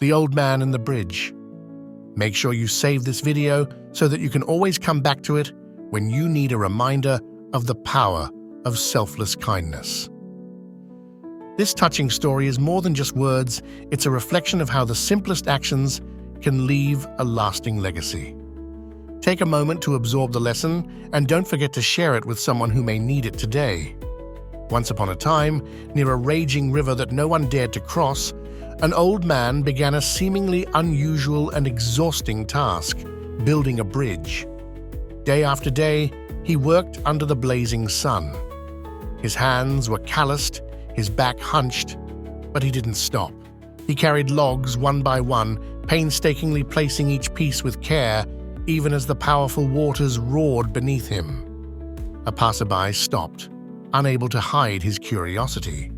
The Old Man and the Bridge. Make sure you save this video so that you can always come back to it when you need a reminder of the power of selfless kindness. This touching story is more than just words, it's a reflection of how the simplest actions can leave a lasting legacy. Take a moment to absorb the lesson and don't forget to share it with someone who may need it today. Once upon a time, near a raging river that no one dared to cross, an old man began a seemingly unusual and exhausting task, building a bridge. Day after day, he worked under the blazing sun. His hands were calloused, his back hunched, but he didn't stop. He carried logs one by one, painstakingly placing each piece with care, even as the powerful waters roared beneath him. A passerby stopped, unable to hide his curiosity.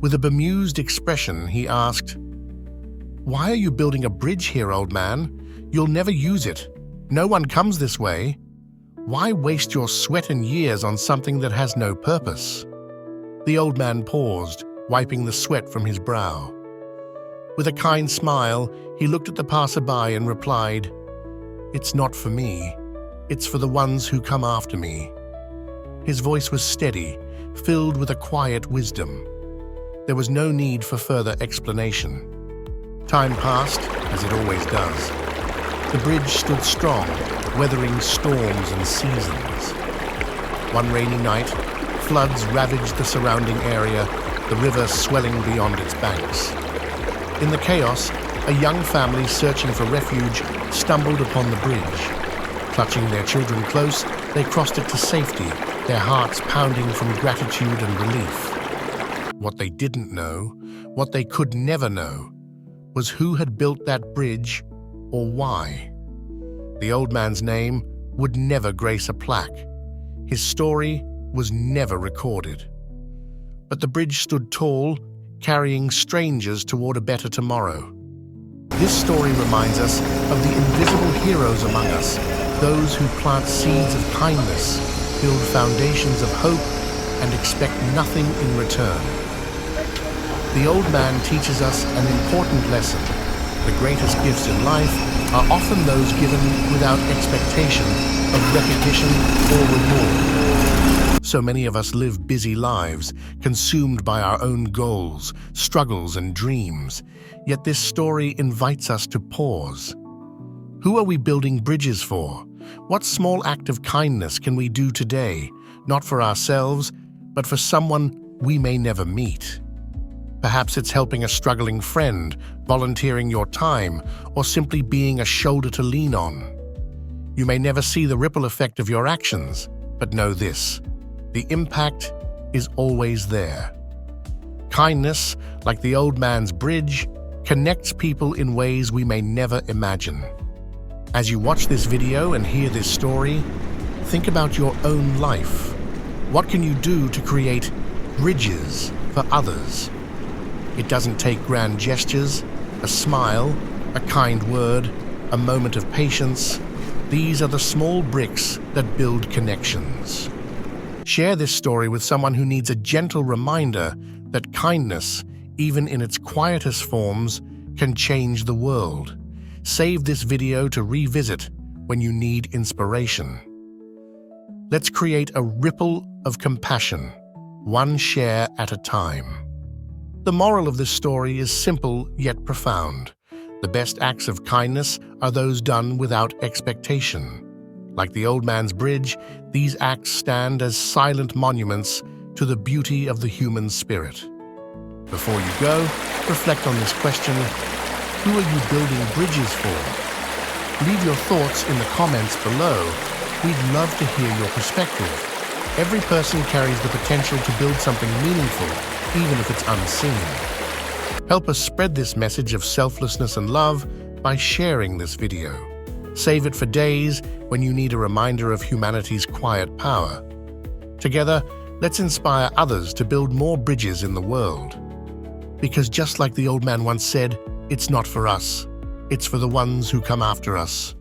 With a bemused expression, he asked, "Why are you building a bridge here, old man? You'll never use it. No one comes this way. Why waste your sweat and years on something that has no purpose?" The old man paused, wiping the sweat from his brow. With a kind smile, he looked at the passerby and replied, "It's not for me. It's for the ones who come after me." His voice was steady, filled with a quiet wisdom. There was no need for further explanation. Time passed, as it always does. The bridge stood strong, weathering storms and seasons. One rainy night, floods ravaged the surrounding area, the river swelling beyond its banks. In the chaos, a young family searching for refuge stumbled upon the bridge. Clutching their children close, they crossed it to safety, their hearts pounding from gratitude and relief. What they didn't know, what they could never know, was who had built that bridge or why. The old man's name would never grace a plaque. His story was never recorded. But the bridge stood tall, carrying strangers toward a better tomorrow. This story reminds us of the invisible heroes among us, those who plant seeds of kindness, build foundations of hope, and expect nothing in return. The old man teaches us an important lesson. The greatest gifts in life are often those given without expectation of recognition or reward. So many of us live busy lives, consumed by our own goals, struggles, and dreams. Yet this story invites us to pause. Who are we building bridges for? What small act of kindness can we do today, not for ourselves, but for someone we may never meet? Perhaps it's helping a struggling friend, volunteering your time, or simply being a shoulder to lean on. You may never see the ripple effect of your actions, but know this: the impact is always there. Kindness, like the old man's bridge, connects people in ways we may never imagine. As you watch this video and hear this story, think about your own life. What can you do to create bridges for others? It doesn't take grand gestures, a smile, a kind word, a moment of patience. These are the small bricks that build connections. Share this story with someone who needs a gentle reminder that kindness, even in its quietest forms, can change the world. Save this video to revisit when you need inspiration. Let's create a ripple of compassion, one share at a time. The moral of this story is simple yet profound. The best acts of kindness are those done without expectation. Like the old man's bridge, these acts stand as silent monuments to the beauty of the human spirit. Before you go, reflect on this question: who are you building bridges for? Leave your thoughts in the comments below. We'd love to hear your perspective. Every person carries the potential to build something meaningful, even if it's unseen. Help us spread this message of selflessness and love by sharing this video. Save it for days when you need a reminder of humanity's quiet power. Together, let's inspire others to build more bridges in the world. Because just like the old man once said, it's not for us, it's for the ones who come after us.